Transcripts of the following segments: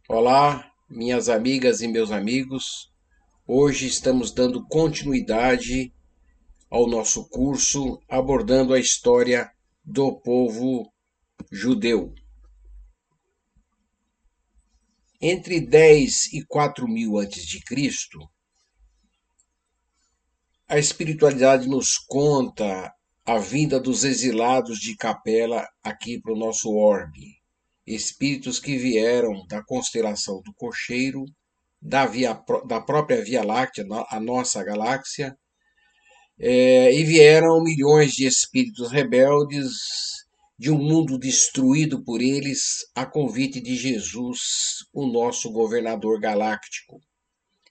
Olá, minhas amigas e meus amigos. Hoje estamos dando continuidade ao nosso curso abordando a história do povo judeu. Entre 10 e 4000 a.C., a espiritualidade nos conta a vinda dos exilados de Capela aqui para o nosso orbe. Espíritos que vieram da constelação do Cocheiro, da própria Via Láctea, a nossa galáxia, e vieram milhões de espíritos rebeldes de um mundo destruído por eles a convite de Jesus, o nosso governador galáctico.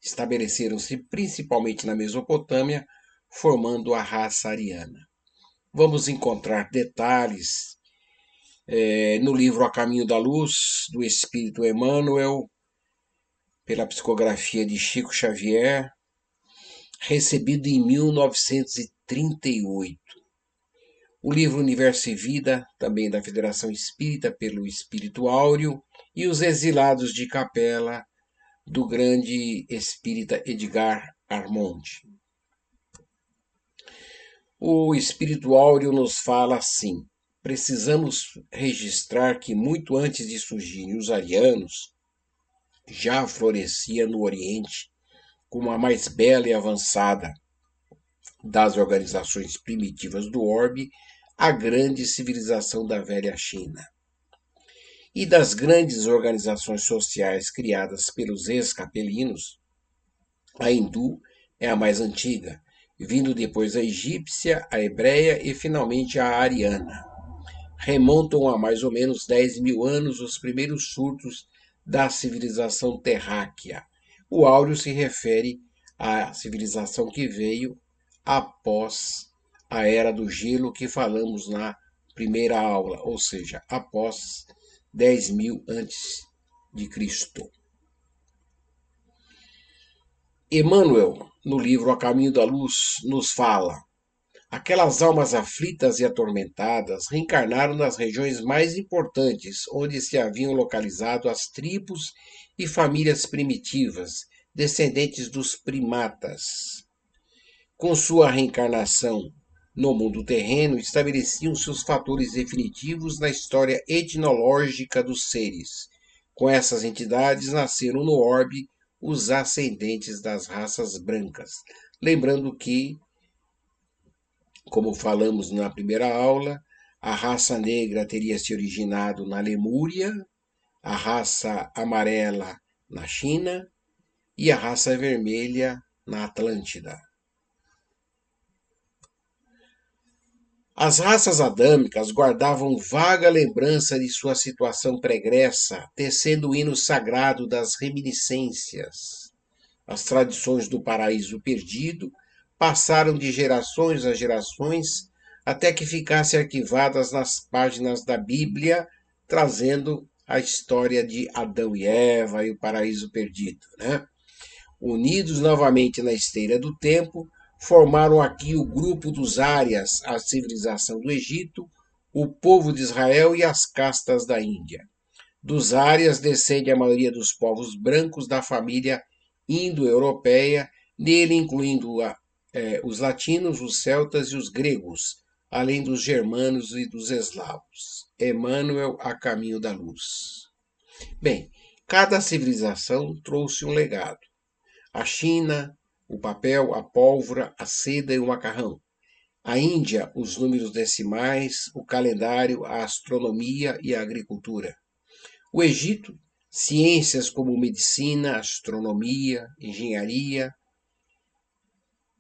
Estabeleceram-se principalmente na Mesopotâmia, formando a raça ariana. Vamos encontrar detalhes no livro A Caminho da Luz, do Espírito Emmanuel, pela psicografia de Chico Xavier, recebido em 1938. O livro Universo e Vida, também da Federação Espírita, pelo Espírito Áureo, e Os Exilados de Capela, do grande espírita Edgar Armond. O Espírito Áureo nos fala assim: precisamos registrar que muito antes de surgirem os arianos, já florescia no Oriente, como a mais bela e avançada das organizações primitivas do orbe, a grande civilização da velha China. E das grandes organizações sociais criadas pelos ex-capelinos, a hindu é a mais antiga, vindo depois a egípcia, a hebreia e finalmente a ariana. Remontam a mais ou menos 10 mil anos os primeiros surtos da civilização terráquea. O áureo se refere à civilização que veio após a Era do Gelo que falamos na primeira aula, ou seja, após 10.000 antes de Cristo. Emmanuel, no livro A Caminho da Luz, nos fala: aquelas almas aflitas e atormentadas reencarnaram nas regiões mais importantes, onde se haviam localizado as tribos e famílias primitivas, descendentes dos primatas. Com sua reencarnação no mundo terreno, estabeleciam-se os fatores definitivos na história etnológica dos seres. Com essas entidades nasceram no orbe os ascendentes das raças brancas. Lembrando que, como falamos na primeira aula, a raça negra teria se originado na Lemúria, a raça amarela na China e a raça vermelha na Atlântida. As raças adâmicas guardavam vaga lembrança de sua situação pregressa, tecendo o hino sagrado das reminiscências. As tradições do paraíso perdido passaram de gerações a gerações até que ficassem arquivadas nas páginas da Bíblia, trazendo a história de Adão e Eva e o paraíso perdido, né? Unidos novamente na esteira do tempo, formaram aqui o grupo dos Árias, a civilização do Egito, o povo de Israel e as castas da Índia. Dos Árias descende a maioria dos povos brancos da família indo-europeia, nele incluindo os latinos, os celtas e os gregos, além dos germanos e dos eslavos. Emmanuel, A Caminho da Luz. Bem, cada civilização trouxe um legado. A China, o papel, a pólvora, a seda e o macarrão. A Índia, os números decimais, o calendário, a astronomia e a agricultura. O Egito, ciências como medicina, astronomia, engenharia,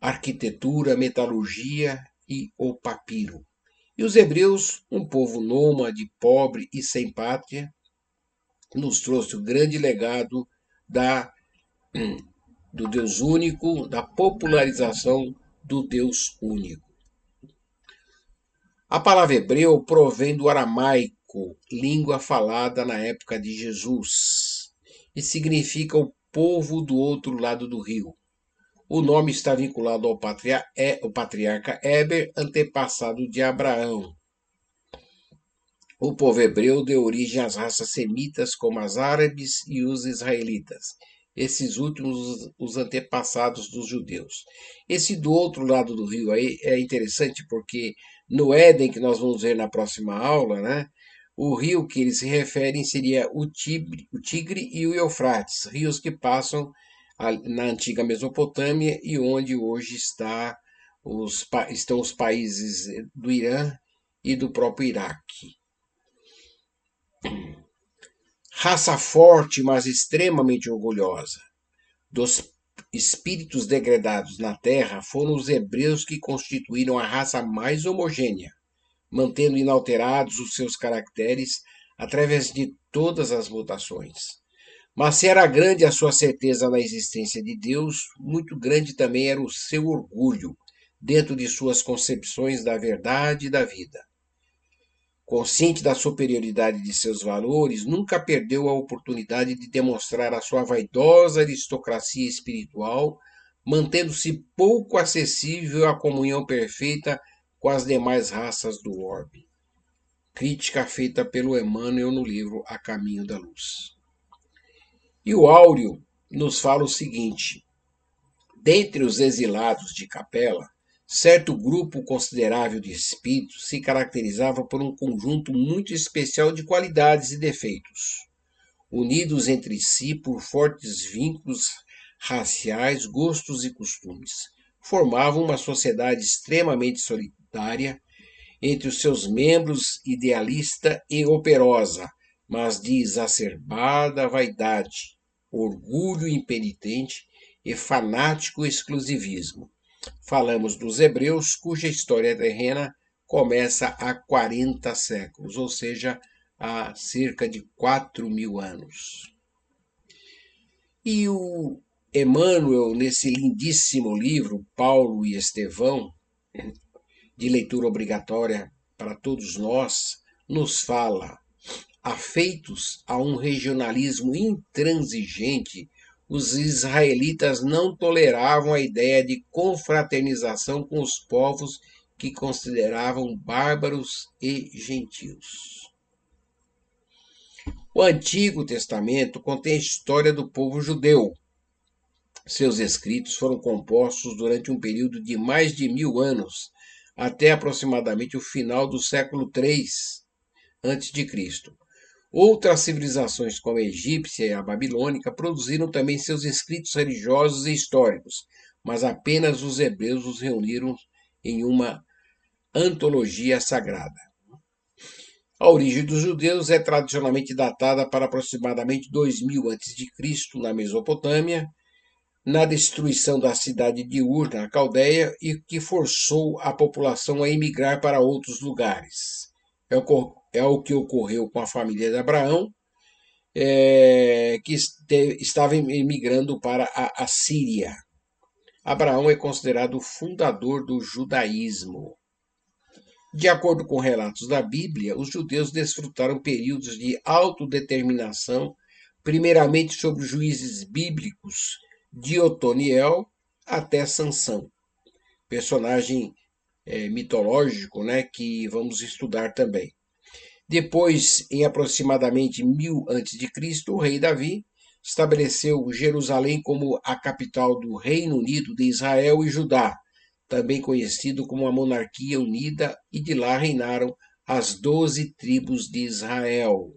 arquitetura, metalurgia e o papiro. E os hebreus, um povo nômade, pobre e sem pátria, nos trouxe o grande legado do Deus único, da popularização do Deus único. A palavra hebreu provém do aramaico, língua falada na época de Jesus, e significa o povo do outro lado do rio. O nome está vinculado ao patriarca Éber, antepassado de Abraão. O povo hebreu deu origem às raças semitas, como as árabes e os israelitas. Esses últimos, os antepassados dos judeus. Esse do outro lado do rio aí é interessante porque no Éden, que nós vamos ver na próxima aula, né? O rio que eles se referem seria o Tigre e o Eufrates, rios que passam na antiga Mesopotâmia e onde hoje estão os países do Irã e do próprio Iraque. Raça forte, mas extremamente orgulhosa. Dos espíritos degradados na terra, foram os hebreus que constituíram a raça mais homogênea, mantendo inalterados os seus caracteres através de todas as mutações. Mas se era grande a sua certeza na existência de Deus, muito grande também era o seu orgulho dentro de suas concepções da verdade e da vida. Consciente da superioridade de seus valores, nunca perdeu a oportunidade de demonstrar a sua vaidosa aristocracia espiritual, mantendo-se pouco acessível à comunhão perfeita com as demais raças do orbe. Crítica feita pelo Emmanuel no livro A Caminho da Luz. E o Áureo nos fala o seguinte: dentre os exilados de Capela, certo grupo considerável de espíritos se caracterizava por um conjunto muito especial de qualidades e defeitos, unidos entre si por fortes vínculos raciais, gostos e costumes. Formavam uma sociedade extremamente solidária, entre os seus membros idealista e operosa, mas de exacerbada vaidade, orgulho impenitente e fanático exclusivismo. Falamos dos hebreus, cuja história terrena começa há 40 séculos, ou seja, há cerca de 4.000 anos. E o Emmanuel, nesse lindíssimo livro, Paulo e Estevão, de leitura obrigatória para todos nós, nos fala: afeitos a um regionalismo intransigente, os israelitas não toleravam a ideia de confraternização com os povos que consideravam bárbaros e gentios. O Antigo Testamento contém a história do povo judeu. Seus escritos foram compostos durante um período de mais de 1000 anos, até aproximadamente o final do século III a.C. Outras civilizações, como a egípcia e a babilônica, produziram também seus escritos religiosos e históricos, mas apenas os hebreus os reuniram em uma antologia sagrada. A origem dos judeus é tradicionalmente datada para aproximadamente 2000 a.C. na Mesopotâmia, na destruição da cidade de Ur, na Caldeia, e que forçou a população a emigrar para outros lugares. É o que ocorreu com a família de Abraão, que estava emigrando para a Síria. Abraão é considerado o fundador do judaísmo. De acordo com relatos da Bíblia, os judeus desfrutaram períodos de autodeterminação, primeiramente sobre os juízes bíblicos de Otoniel até Sansão, personagem mitológico, né, que vamos estudar também. Depois, em aproximadamente 1000 a.C., o rei Davi estabeleceu Jerusalém como a capital do Reino Unido de Israel e Judá, também conhecido como a Monarquia Unida, e de lá reinaram as 12 tribos de Israel.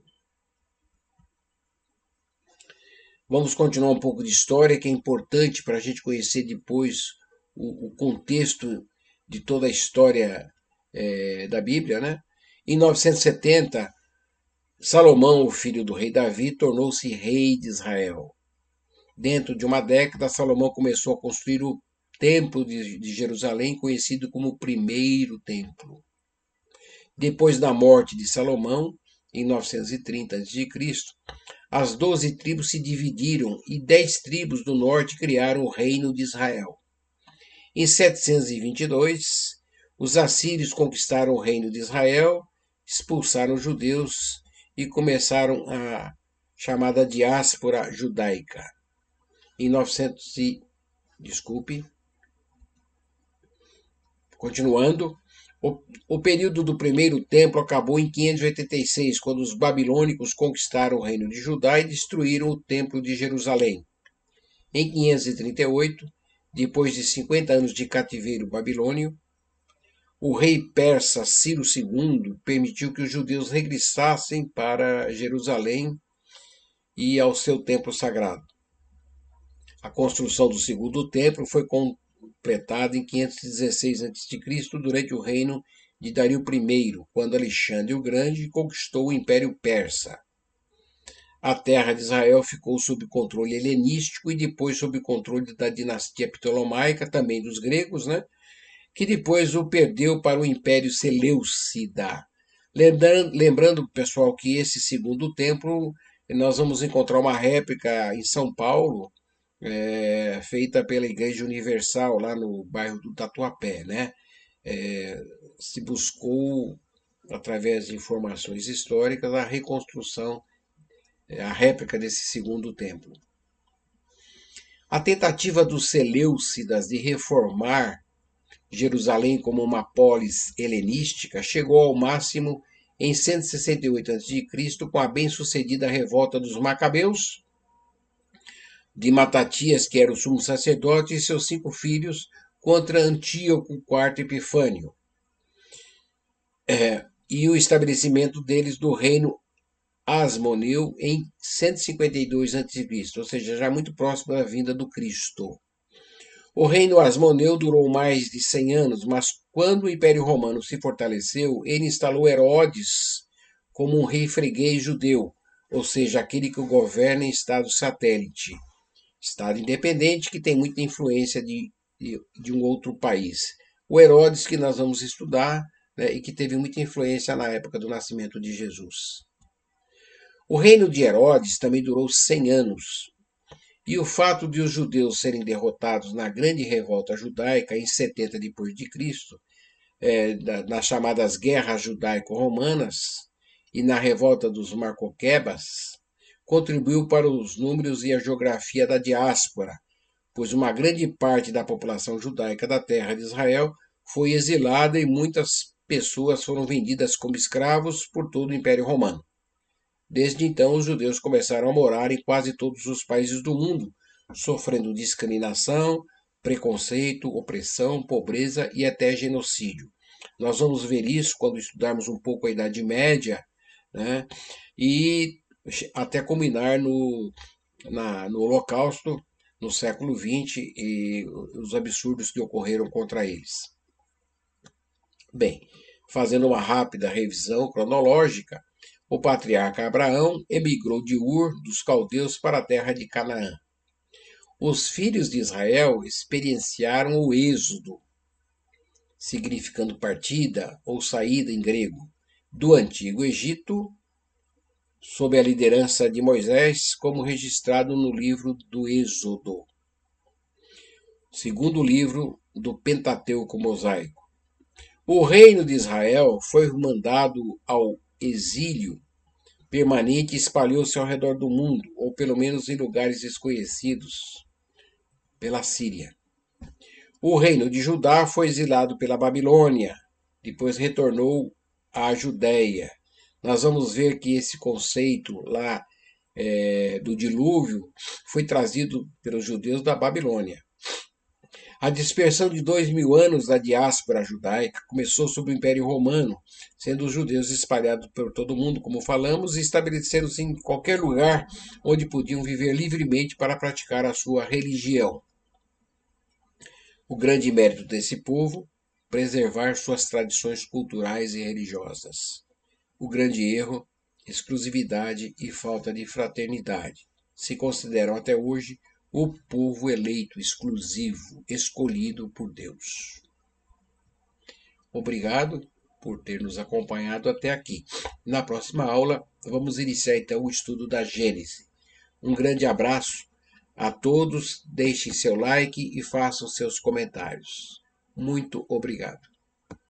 Vamos continuar um pouco de história, que é importante para a gente conhecer depois o contexto de toda a história da Bíblia, né? Em 970, Salomão, o filho do rei Davi, tornou-se rei de Israel. Dentro de uma década, Salomão começou a construir o Templo de Jerusalém, conhecido como o Primeiro Templo. Depois da morte de Salomão, em 930 a.C., as 12 tribos se dividiram e 10 tribos do norte criaram o Reino de Israel. Em 722, os assírios conquistaram o Reino de Israel, expulsaram os judeus e começaram a chamada diáspora judaica. Em 900 Continuando, O período do primeiro templo acabou em 586, quando os babilônicos conquistaram o reino de Judá e destruíram o templo de Jerusalém. Em 538, depois de 50 anos de cativeiro babilônio, o rei persa Ciro II permitiu que os judeus regressassem para Jerusalém e ao seu templo sagrado. A construção do segundo templo foi completada em 516 a.C., durante o reino de Dario I, quando Alexandre o Grande conquistou o Império Persa. A terra de Israel ficou sob controle helenístico e depois sob controle da dinastia ptolomaica, também dos gregos, né? Que depois o perdeu para o Império Seleucida. Lembrando, pessoal, que esse segundo templo, nós vamos encontrar uma réplica em São Paulo, feita pela Igreja Universal, lá no bairro do Tatuapé, né? Se buscou, através de informações históricas, a reconstrução, a réplica desse segundo templo. A tentativa dos Seleucidas de reformar Jerusalém como uma polis helenística chegou ao máximo em 168 a.C., com a bem-sucedida revolta dos Macabeus, de Matatias, que era o sumo sacerdote, e seus 5 filhos, contra Antíoco IV Epifânio, e o estabelecimento deles do reino Asmoneu em 152 a.C., ou seja, já muito próximo da vinda do Cristo. O reino Asmoneu durou mais de 100 anos, mas quando o Império Romano se fortaleceu, ele instalou Herodes como um rei freguês judeu, ou seja, aquele que governa em estado satélite, estado independente que tem muita influência de um outro país. O Herodes que nós vamos estudar, né, e que teve muita influência na época do nascimento de Jesus. O reino de Herodes também durou 100 anos, e o fato de os judeus serem derrotados na grande revolta judaica em 70 depois de Cristo, nas chamadas guerras judaico-romanas e na revolta dos Marcoquebas, contribuiu para os números e a geografia da diáspora, pois uma grande parte da população judaica da terra de Israel foi exilada e muitas pessoas foram vendidas como escravos por todo o Império Romano. Desde então, os judeus começaram a morar em quase todos os países do mundo, sofrendo discriminação, preconceito, opressão, pobreza e até genocídio. Nós vamos ver isso quando estudarmos um pouco a Idade Média, né? E até culminar no Holocausto, no século XX, e os absurdos que ocorreram contra eles. Bem, fazendo uma rápida revisão cronológica, o patriarca Abraão emigrou de Ur dos caldeus para a terra de Canaã. Os filhos de Israel experienciaram o êxodo, significando partida ou saída em grego, do antigo Egito, sob a liderança de Moisés, como registrado no livro do Êxodo, segundo livro do Pentateuco mosaico. O reino de Israel foi mandado ao exílio permanente e espalhou-se ao redor do mundo, ou pelo menos em lugares desconhecidos, pela Síria. O reino de Judá foi exilado pela Babilônia, depois retornou à Judéia. Nós vamos ver que esse conceito lá do dilúvio foi trazido pelos judeus da Babilônia. A dispersão de 2000 anos da diáspora judaica começou sob o Império Romano, sendo os judeus espalhados por todo o mundo, como falamos, e estabeleceram-se em qualquer lugar onde podiam viver livremente para praticar a sua religião. O grande mérito desse povo, preservar suas tradições culturais e religiosas. O grande erro, exclusividade e falta de fraternidade. Se consideram até hoje o povo eleito, exclusivo, escolhido por Deus. Obrigado por ter nos acompanhado até aqui. Na próxima aula, vamos iniciar então o estudo da Gênese. Um grande abraço a todos, deixem seu like e façam seus comentários. Muito obrigado.